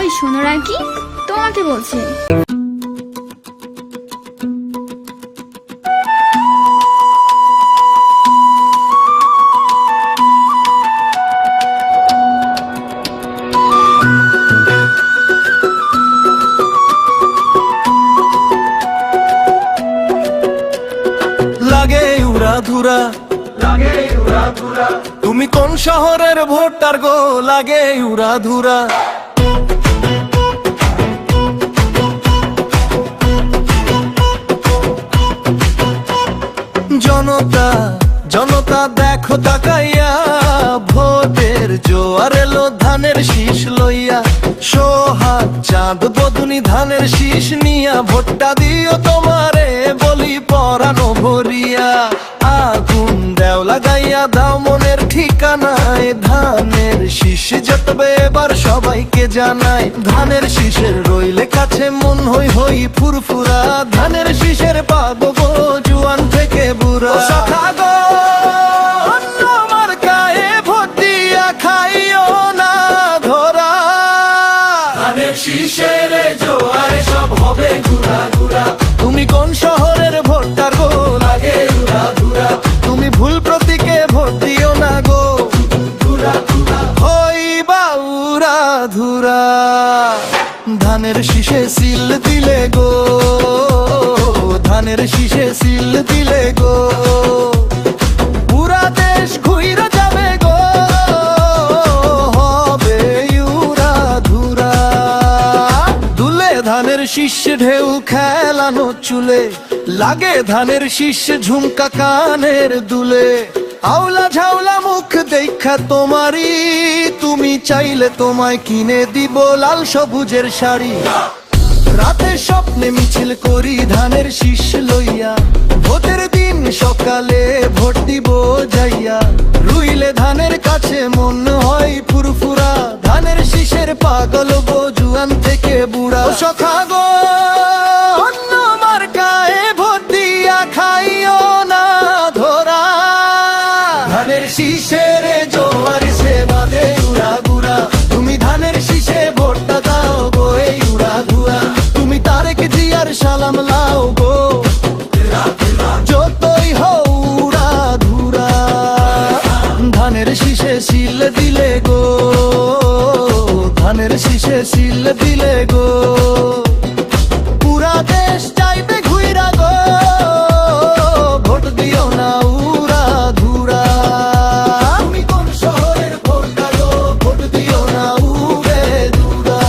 ওই শোনো রাকি, তোমাকে বলছি। লাগে উড়াধুরা, তুমি কোন শহরের ভোটার গো? লাগে উড়াধুরা, জনতা জনতা দেখো তাকাইয়া, ভোটের জোয়ার এলো ধানের শীষ লইয়া। সোহাগ চাঁদ বদুনি ধানের শীষ নিয়া, ভোটটা দিও তোমারে বলি পরানো ভরিয়া। আগুন দেও লাগাইয়া দাও মনের ঠিকানায়, ধানের শীষ জটবে এবার সবাইকে জানাই। ধানের শীষের রইলে কাছে মন হই হই ফুরফুরা, ধানের শীষের পাবো গো জুয়ান থেকে বুড়া। সখা গো অন্য মার্কায় ভোট দিয়া খাইও না ধরা, ধানের শীষের জোয়ারে সব হবে ঘুরা ঘুরা। তুমি কোন শহরের ভোটার গো? লাগে উড়াধুরা, তুমি ভুল প্রতীকে ভোট দিও না গো, হইবা উড়াধুরা। ধানের শীষে সিল দিলে গো, ধানের শীষে সিল দিলে গো, পুরা দেশ ঘুইরা যাবে গো, হবে উড়াধুরা। দুলে ধানের শীষ ঢেউ খেলানো চুলে, লাগে ধানের শীষ ঝুমকা কানের দুলে। আউলা ঝাউলা মুখ দেখা তোমারই, তুমি চাইলে তোমায় কিনে দিব লাল সবুজের শাড়ি। রাতে স্বপ্নে মিছিল করি ধানের শীষ লইয়া, ভোটের দিন সকালে ভোট দিব যাইয়া। রুইলে ধানের কাছে মন হয় ফুরফুরা, ধানের শীষের পাগল গো জুয়ান থেকে বুড়া। সখা গো অন্য মার্কায় ভোট দিয়া খাইও না ধরা, ধানের শীষের জোয়ার সে বাঁধে উড়া গুড়া। তুমি ধানের শীষে ভোটটা দাও গো এই উড়া ধুয়া, তুমি তারেক জিয়ার সালাম লাও গো, যতই হও উড়া ধুরা। ধানের শীষে সিল দিলে গো, ধানের শীষে সিল দিলে গো, পুরা দেশ চাইবে ঘুইরা গো, ভোট দিও না উড়া ধুরা। তুমি কোন শহরের ভোটার গো? ভোট দিও না উড়ে ধুরা,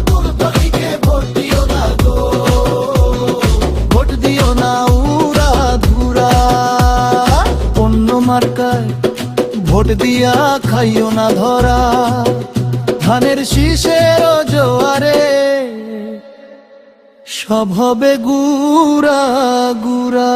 ভোট দিকে ভোট দিও না গো, ভোট দিও না উড়া ধুরা। অন্য মার্কায় ভোট দিয়া খাইও না ধরা, ধানের শীষের জোয়ারে সব হবে গুড়া গুড়া।